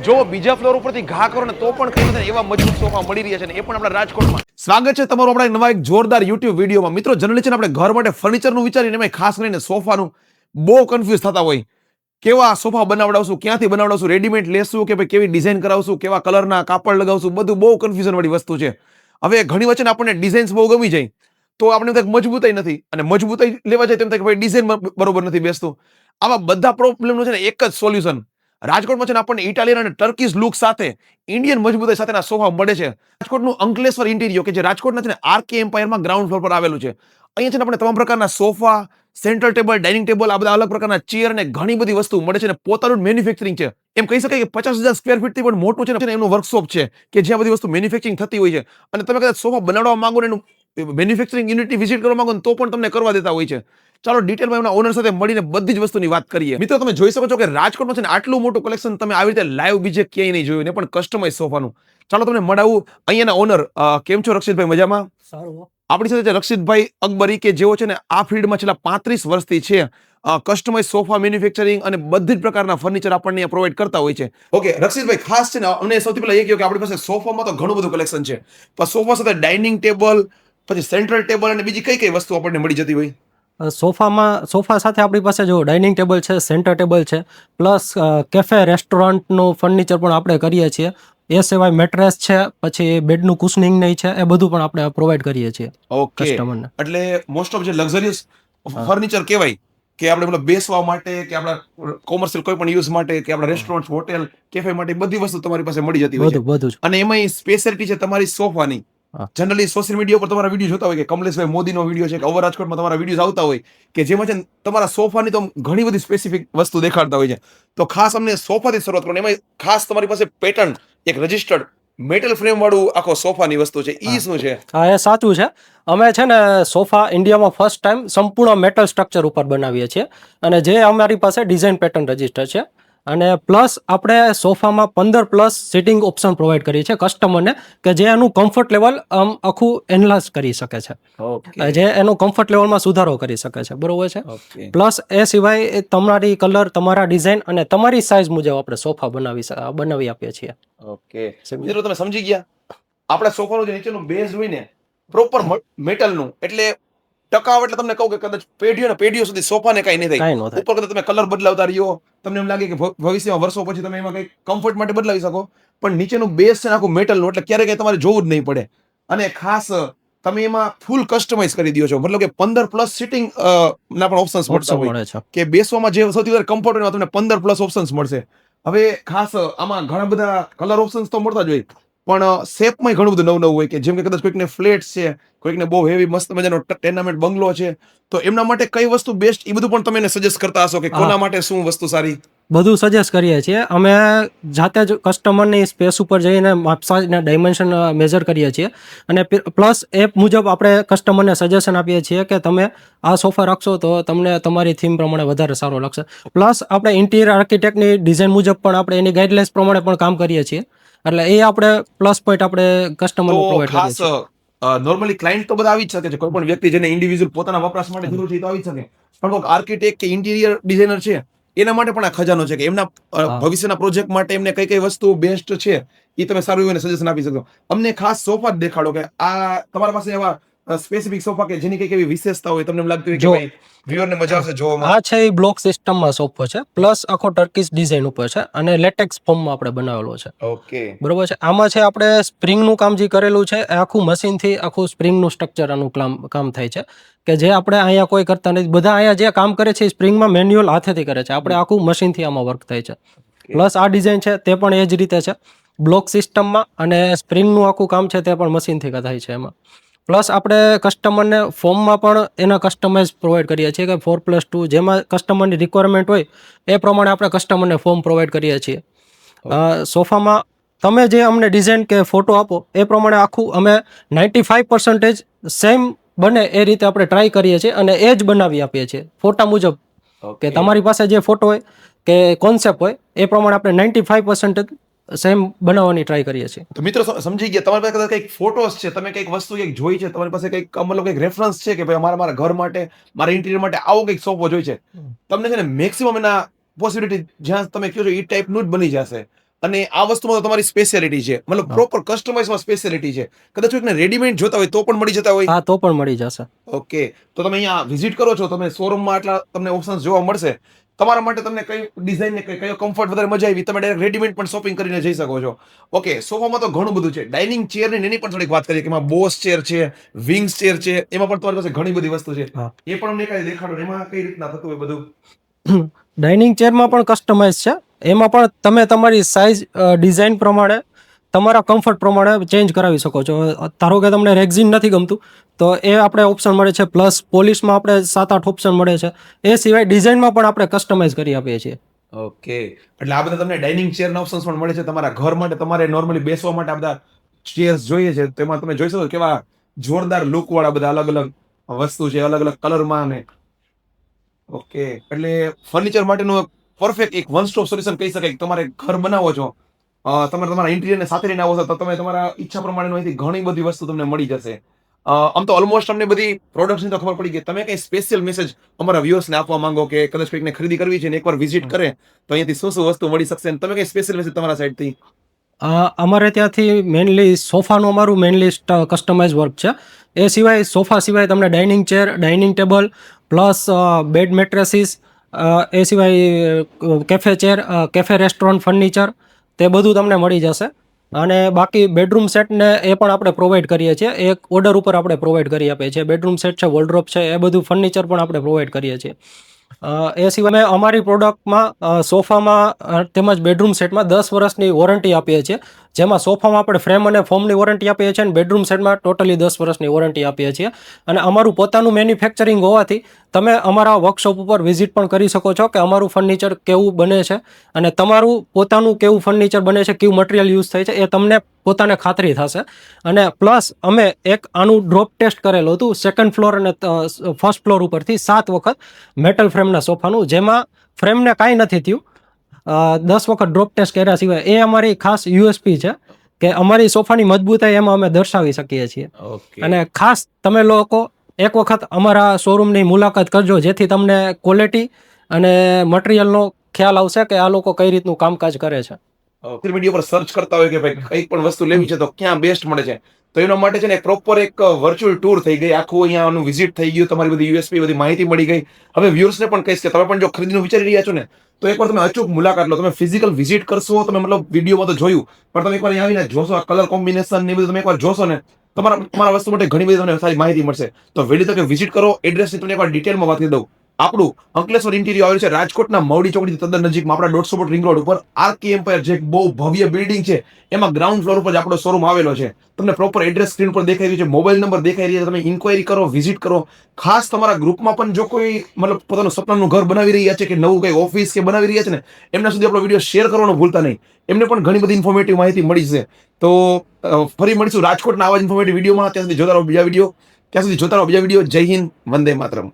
જો બીજા ફ્લોર ઉપરથી ઘા કરો ને તો પણ કઈ નથી એવા મજબૂત સોફા મળી રહ્યા છે ને એ પણ આપણા રાજકોટમાં. સ્વાગત છે તમારું આપણા નવા એક જોરદાર યુટ્યુબ વિડીયોમાં. મિત્રો જનરલી છે ને આપણે ઘર માટે ફર્નિચરનું વિચારીને એમાં ખાસ કરીને સોફાનું બહુ કન્ફ્યુઝ થતા હોય. કેવા સોફા બનાવડાવશું, ક્યાંથી બનાવડાવશું, રેડીમેડ લેશું કે ભાઈ કેવી ડિઝાઇન કરાવશું, કેવા કલરના કાપડ લગાવશું, બધું બહુ કન્ફ્યુઝન વાળી વસ્તુ છે. હવે ઘણી વચ્ચે આપણને ડિઝાઇન્સ બહુ ગમી જાય તો આપણે કંઈક મજબૂતાઈ નથી અને મજબૂતાઈ લેવા જાય તેમ થાય કે ભાઈ ડિઝાઇન બરોબર નથી બેસતું. આવા બધા પ્રોબ્લેમનું છે ને એક જ સોલ્યુશન. રાજકોટમાં છે ને આપણને ઇટાલિયન અને ટર્કીશ લુક સાથે ઇન્ડિયન મજબૂતાઈ સાથેના સોફા મળે છે. રાજકોટનું અંકલેશ્વર ઇન્ટિરિયો કે જે રાજકોટના છે ને આરકે એમ્પાયરમાં ગ્રાઉન્ડ ફ્લોર પર આવેલું છે. અહીંયા છે ને આપણે તમામ પ્રકારના sofa, central table, dining table, આ બધા અલગ પ્રકારના ચેર અને ઘણી બધી વસ્તુ મળે છે ને પોતાનું મેન્યુફેક્ચરિંગ છે. એમ કહી શકાય કે 50,000 સ્ક્વેર ફીટ થી પણ મોટું છે ને એનું વર્કશોપ છે કે જ્યાં બધી વસ્તુ મેન્યુફેક્ચરિંગ થતી હોય છે. અને તમે કદાચ સોફા બનાવવા માંગો ને એનું મેન્યુફેક્ચરિંગ યુનિટની વિઝિટ કરવા માંગો તો પણ તમને કરવા દેતા હોય છે. ચાલો ડિટેલમાં એમના ઓનર સાથે મળીને બધી જ વસ્તુની વાત કરીએ. મિત્રો તમે જોઈ શકો છો કે રાજકોટમાં છે ને આટલું મોટું કલેક્શન તમે આવી રીતે લાઈવ બીજે ક્યાંય નહીં જોયું ને પણ કસ્ટમાઇઝ સોફાનું. ચાલો તમને મળાવું અહીંયાના ઓનર. કેમ છો રક્ષિતભાઈ? મજામાં? સારું. આપણી સાથે છે રક્ષિતભાઈ અકબરી કે જેઓ છે ને આ ફિલ્ડમાં છેલ્લા 35 વર્ષથી છે. કસ્ટમાઇઝ સોફા મેન્યુફેક્ચરિંગ અને બધી જ પ્રકારના ફર્નિચર આપણને પ્રોવાઈડ કરતા હોય છે. ઓકે રક્ષિતભાઈ, ખાસ છે ને અમને સૌથી પહેલા એ કહ્યું કે આપણી પાસે સોફામાં તો ઘણું બધું કલેક્શન છે, પણ સોફા સાથે ડાઇનિંગ ટેબલ, પછી સેન્ટ્રલ ટેબલ અને બીજી કઈ કઈ વસ્તુ આપણને મળી જતી હોય? સોફા સાથે આપણી પાસે જો ડાઇનિંગ ટેબલ છે, સેન્ટર ટેબલ છે, પ્લસ કેફે રેસ્ટોરન્ટનું ફર્નિચર પણ આપણે કરીએ છીએ. એ સિવાય મેટ્રેસ છે, પછી બેડનું કુશનિંગ નહીં છે, એ બધું પણ આપણે પ્રોવાઈડ કરીએ છીએ કસ્ટમરને. એટલે મોસ્ટ ઓફ જે લક્ઝરિયસ ફર્નિચર કહેવાય કે આપણે મતલબ બેસવા માટે કે આપણા કોમર્શિયલ કોઈ પણ યુઝ માટે કે આપણા રેસ્ટોરન્ટ, હોટેલ, કેફે માટે બધી વસ્તુ તમારી પાસે મળી જતી હોય છે. બધું જ. અને એમાં સ્પેશિયાલિટી છે તમારી સોફાની. જનરલી સોશિયલ મીડિયા પર તમારા વિડીયો જોતા હોય કે કમલેશભાઈ મોદીનો વિડીયો છે કે અવર રાજકોટમાં તમારા વિડીયોઝ આવતા હોય કે જેમાં છે તમારા સોફાની તો ઘણી બધી સ્પેસિફિક વસ્તુ દેખાડતા હોય છે. તો ખાસ અમને સોફાથી શરૂઆત કરો. એમાં ખાસ તમારી પાસે પેટર્ન એક રજિસ્ટર્ડ મેટલ ફ્રેમ વાળું આખો સોફાની વસ્તુ છે. ઈ શું છે? હા, એ સાચું છે. અમે છે ને સોફા ઇન્ડિયામાં ફર્સ્ટ ટાઈમ સંપૂર્ણ મેટલ સ્ટ્રક્ચર ઉપર બનાવીએ છીએ અને જે અમારી પાસે ડિઝાઇન પેટર્ન રજિસ્ટર છે. અને પ્લસ આપણે સોફામાં 15+ સિટિંગ ઓપ્શન પ્રોવાઈડ કરીએ છીએ કસ્ટમરને કે જે એનું કમ્ફર્ટ લેવલ આખું એનલાસ કરી શકે છે, જે એનું કમ્ફર્ટ લેવલમાં સુધારો કરી શકે છે. બરોબર છે. પ્લસ એ સિવાય તમારી કલર, તમારા ડિઝાઇન અને તમારી સાઇઝ મુજબ આપણે સોફા બનાવી આપીએ છીએ. ઓકે મિત્રો, તમે સમજી ગયા. આપણા સોફાનું જે નીચેનું બેઝ હોય ને પ્રોપર મેટલનું, એટલે ટકાવ એટલે તમને કહું કે કદાચ પેઢીઓ સુધી સોફાને કઈ નહીં થાય. ઉપર કદાચ તમે કલર બદલાવતા રહ્યો, તમને એમ લાગે કે ભવિષ્યમાં વર્ષો પછી તમે એમાં કઈ કમ્ફર્ટ માટે બદલાવી શકો, પણ નીચેનું બેઝ છે આખું મેટલનું, એટલે ક્યારેક તમારે જોવું જ નહીં પડે. અને ખાસ તમે એમાં ફૂલ કસ્ટમાઇઝ કરી દો છો, મતલબ કે 15+ સિટિંગ ના પણ ઓપ્શન્સ મળતા હોય કે બેસવામાં જે સૌથી વધારે કમ્ફર્ટ હોય તમને 15+ ઓપ્શન્સ મળશે. હવે ખાસ આમાં ઘણા બધા કલર ઓપ્શન્સ તો મળતા જ હોય, પણ શેપમાં ઘણું બધું નવું હોય કે જેમ કે કદાચ કોઈકને ફ્લેટ છે, કોઈકને બહુ હેવી મસ્ત મજાનો ટેનામેન્ટ બંગલો છે, તો એમના માટે કઈ વસ્તુ બેસ્ટ એ બધું પણ તમે એને સજેસ્ટ કરતા હશો કે કોના માટે શું વસ્તુ સારી? બધું સજેસ્ટ કરીએ છીએ અમે. જાતે જ કસ્ટમરની સ્પેસ ઉપર જઈને માપસાને ડાયમેન્શન મેજર કરીએ છીએ અને પ્લસ એ મુજબ આપણે કસ્ટમરને સજેશન આપીએ છીએ કે તમે આ સોફા રાખશો તો તમને તમારી થીમ પ્રમાણે વધારે સારો લાગશે. પ્લસ આપણે ઇન્ટિરિયર આર્કિટેક્ટની ડિઝાઇન મુજબ પણ આપણે એની ગાઈડલાઇન્સ પ્રમાણે પણ કામ કરીએ છીએ. એટલે એ આપણે પ્લસ પોઈન્ટ આપણે કસ્ટમરને પ્રોવાઈડ કરીએ છીએ. નોર્મલી ક્લાયન્ટ તો બધા આવી જ શકે છે, કોઈ પણ વ્યક્તિ જેને ઇન્ડિવિજ્યુઅલ પોતાના વપરાશ માટે જરૂર છે તો આવી શકે, પણ કોઈ આર્કિટેક્ટ કે ઇન્ટિરિયર ડિઝાઇનર છે એના માટે પણ આ ખજાનો છે કે એમના ભવિષ્યના પ્રોજેક્ટ માટે એમને કઈ કઈ વસ્તુ બેસ્ટ છે એ તમે સારું એવું સજેશન આપી શકો. અમને ખાસ સોફા જ દેખાડો કે આ તમારા પાસે એવા સ્પેસિફિક સોફા કે જેની કઈ એવી વિશેષતા હોય તમને એમ લાગતું હોય કે ભાઈ વ્યુઅરને મજા આવશે જોવામાં. આ છે એ બ્લોક સિસ્ટમમાં સોફો છે, પ્લસ આખો ટર્કીશ ડિઝાઇન ઉપર છે અને લેટેક્સ ફોર્મમાં આપણે બનાવેલો છે. ઓકે બરોબર છે. આમાં છે આપણે સ્પ્રિંગનું કામ જે કરેલું છે એ આખું મશીનથી આખું સ્પ્રિંગનું સ્ટ્રક્ચર આનું કામ થાય છે કે જે આપણે અહીંયા કોઈ કરતા નથી. બધા અહીંયા જે કામ કરે છે એ સ્પ્રિંગમાં મેન્યુઅલ હાથેથી કરે છે, આપણે આખું મશીનથી આમાં વર્ક થાય છે. પ્લસ આ ડિઝાઇન છે તે પણ એ જ રીતે છે બ્લોક સિસ્ટમમાં, અને સ્પ્રિંગનું આખું કામ છે તે પણ મશીનથી થાય છે એમાં. પ્લસ આપણે કસ્ટમરને ફોર્મમાં પણ એના કસ્ટમાઇઝ પ્રોવાઈડ કરીએ છીએ કે 4+2 જેમાં કસ્ટમરની રિક્વાયરમેન્ટ હોય એ પ્રમાણે આપણે કસ્ટમરને ફોર્મ પ્રોવાઈડ કરીએ છીએ. સોફામાં તમે જે અમને ડિઝાઇન કે ફોટો આપો એ પ્રમાણે આખું અમે 95% સેમ બને એ રીતે આપણે ટ્રાય કરીએ છીએ અને એ જ બનાવી આપીએ છીએ ફોટા મુજબ. કે તમારી પાસે જે ફોટો હોય કે કોન્સેપ્ટ હોય એ પ્રમાણે આપણે 95% સેમ બનાવવાની ટ્રાય કરીએ છીએ. તો મિત્રો સમજી ગયા. તમારી પાસે કદાચ કંઈક ફોટોસ છે, તમે કંઈક વસ્તુ કંઈક જોઈ છે, તમારી પાસે કંઈક મતલબ કંઈક રેફરન્સ છે કે ભાઈ મારા ઘર માટે, મારા ઇન્ટિરિયર માટે આવો કંઈક સોફો જોઈ છે, તમને છે ને મેક્સિમમ એના પોસિબિલિટી જ્યાં તમે કહો છો એ ટાઈપનું જ બની જશે. અને આ વસ્તુમાં તો તમારી સ્પેશિયાલિટી છે, મતલબ હા. પ્રોપર કસ્ટમાઇઝમાં સ્પેશિયાલિટી છે. કદાચ કોઈકને રેડીમેડ જોતા હોય તો પણ મળી જતા હોય. હા, તો પણ મળી જશે. ઓકે, તો તમે અહીંયા વિઝિટ કરો છો, તમે શોરૂમમાં આટલા તમને ઓપ્શન્સ જોવા મળશે. તમારા માટે તમને કઈ ડિઝાઇન ને કયો કમ્ફર્ટ વધારે મજા આવી, તમે ડાયરેક્ટ રેડીમેડ પણ શોપિંગ કરીને જઈ શકો છો. ઓકે, સોફામાં તો ઘણું બધું છે. ડાઇનિંગ ચેર ને એની પણ થોડીક વાત કરીએ કે એમાં બોસ ચેર છે, વિંગ્સ ચેર છે, એમાં પણ તમારી પાસે ઘણી બધી વસ્તુ છે. હા. એ પણ અમને કાંઈ દેખાડો, એમાં કઈ રીતના થતું હોય બધું. ડાઇનિંગ ચેરમાં પણ કસ્ટમાઇઝ છે. એમાં પણ તમે તમારી સાઇઝ ડિઝાઇન પ્રમાણે તમારા કમ્ફર્ટ પ્રમાણે ચેન્જ કરાવી શકો છો. ધારો કે તમને રેક્ઝિન નથી ગમતું તો એ આપણે ઓપ્શન મળે છે, પ્લસ પોલિશમાં આપણે 7-8 ઓપ્શન મળે છે. એ સિવાય ડિઝાઇનમાં પણ આપણે કસ્ટમાઇઝ કરી આપીએ છીએ. ઓકે, એટલે આ બધા તમને ડાઇનિંગ ચેરના ઓપ્શન્સ પણ મળે છે તમારા ઘર માટે. તમારે નોર્મલી બેસવા માટે આ બધા ચેર્સ જોઈએ છે, તેમાં તમે જોઈ શકો છો કેવા જોરદાર લુક વાળા બધા અલગ અલગ વસ્તુ છે, અલગ અલગ કલરમાં. ને ઓકે, એટલે ફર્નિચર માટેનું પરફેક્ટ એક વન સ્ટોપ સોલ્યુશન કહી શકાય. કે તમારે ઘર બનાવો છો, તમે તમારા ઇન્ટિરિયરને સાથે લઈને આવો છો, તો તમે તમારા ઈચ્છા પ્રમાણેનું અહીંથી ઘણી બધી વસ્તુ તમને મળી જશે. આમ તો ઓલમોસ્ટ અમને બધી પ્રોડક્ટ્સની તો ખબર પડી ગઈ. તમે કઈ સ્પેશિયલ મેસેજ અમારા વ્યુઅર્સને આપવા માંગો કે કદાચ કોઈકને ખરીદી કરવી છે ને એકવાર વિઝિટ કરે તો અહીંયાથી શું શું વસ્તુ મળી શકશે, અને તમે કઈ સ્પેશિયલ મેસેજ તમારા સાઈડથી? અમારે ત્યાંથી મેઇનલી સોફાનું અમારું મેઇનલી કસ્ટમાઇઝ વર્ક છે. એ સિવાય સોફા સિવાય તમને dining chair, dining table plus bed mattresses, એ સિવાય cafe chair, cafe restaurant furniture, તે બધું તમને મળી જશે. અને બાકી બેડરૂમ સેટને એ પણ આપણે પ્રોવાઈડ કરીએ છીએ. એક ઓર્ડર ઉપર આપણે પ્રોવાઈડ કરી આપીએ છીએ. બેડરૂમ સેટ છે, વોર્ડરોબ છે, એ બધું ફર્નિચર પણ આપણે પ્રોવાઈડ કરીએ છીએ. એ સિવાય અમારી પ્રોડક્ટમાં સોફામાં તેમજ બેડરૂમ સેટમાં 10 વર્ષની વોરંટી આપીએ છીએ. જેમાં સોફામાં આપણે ફ્રેમ અને ફોર્મની વોરંટી આપીએ છીએ અને બેડરૂમ સેટમાં ટોટલી 10 વર્ષની વોરંટી આપીએ છીએ. અને અમારું પોતાનું મેન્યુફેક્ચરિંગ હોવાથી તમે અમારા વર્કશોપ ઉપર વિઝિટ પણ કરી શકો છો કે અમારું ફર્નિચર કેવું બને છે અને તમારું પોતાનું કેવું ફર્નિચર બને છે, કેવું મટીરિયલ યુઝ થાય છે, એ તમને પોતાને ખાતરી થશે. અને પ્લસ અમે એક આનું ડ્રોપ ટેસ્ટ કરેલું હતું સેકન્ડ ફ્લોર અને ફર્સ્ટ ફ્લોર ઉપરથી 7 વખત મેટલ ફ્રેમના સોફાનું, જેમાં ફ્રેમને કાંઈ નથી થયું. 10 વખત ડ્રોપ ટેસ્ટ કર્યા સિવાય. એ અમારી ખાસ યુએસપી છે કે અમારી સોફાની મજબૂતાઈ એમાં અમે દર્શાવી શકીએ છીએ. ઓકે, અને ખાસ તમે લોકો એક વખત અમારા શોરૂમની મુલાકાત કરજો, જેથી તમને ક્વોલિટી અને મટીરિયલનો ખ્યાલ આવશે કે આ લોકો કઈ રીતનું કામકાજ કરે છે. સોશિયલ મીડિયા પર સર્ચ કરતા હોય કે ભાઈ કઈ પણ વસ્તુ લેવી છે તો ક્યાં બેસ્ટ મળે છે, તો એના માટે છે ને પ્રોપર એક વર્ચ્યુઅલ ટૂર થઈ ગઈ, આખું અહીંયાનું વિઝિટ થઈ ગયું, તમારી બધી યુએસપી બધી માહિતી મળી ગઈ. હવે વ્યુઅર્સને પણ કહીશ કે તમે પણ જો ખરીદીનું વિચારી રહ્યા છો ને તો એકવાર તમે અચૂક મુલાકાત લો. તમે ફિઝિકલ વિઝિટ કરશો, તમે મતલબ વિડીયોમાં તો જોયું, પણ તમે એકવાર અહીંયા આવીને જોશો, આ કલર કોમ્બિનેશન ને બધું તમે એકવાર જોશો ને, તમારા વસ્તુ માટે ઘણી બધી તમને સારી માહિતી મળશે. તો વહેલી તકે વિઝિટ કરો. એડ્રેસની તમને એકવાર ડિટેલમાં વાત કરી દઉં. આપણું અંકલેશ્વર ઇન્ટિરિયર આવેલું છે રાજકોટના મવડી ચોકડીથી તદ્દન નજીકમાં, આપણા 150 ફૂટ રિંગ રોડ ઉપર આરકે એમ્પાયર, જે એક બહુ ભવ્ય બિલ્ડિંગ છે, એમાં ગ્રાઉન્ડ ફ્લોર ઉપર જ આપણો શોરૂમ આવેલો છે. તમને પ્રોપર એડ્રેસ સ્ક્રીન પર દેખાઈ રહ્યું છે, મોબાઈલ નંબર દેખાઈ રહ્યા છે. તમે ઇન્ક્વાયરી કરો, વિઝિટ કરો. ખાસ તમારા ગ્રુપમાં પણ જો કોઈ મતલબ પોતાનું સપનાનું ઘર બનાવી રહ્યા છે કે નવું કઈ ઓફિસ કે બનાવી રહ્યા છે ને, એમના સુધી આપણો વિડીયો શેર કરવાનું ભૂલતા નહીં. એમને પણ ઘણી બધી ઇન્ફોર્મેટિવ માહિતી મળી છે. તો ફરી મળીશું રાજકોટના આવા જ ઇન્ફોર્મેટિવ વિડીયોમાં. ત્યાં સુધી જોતા રહો બીજા વિડીયો. જય હિન્દ, વંદે માતરમ.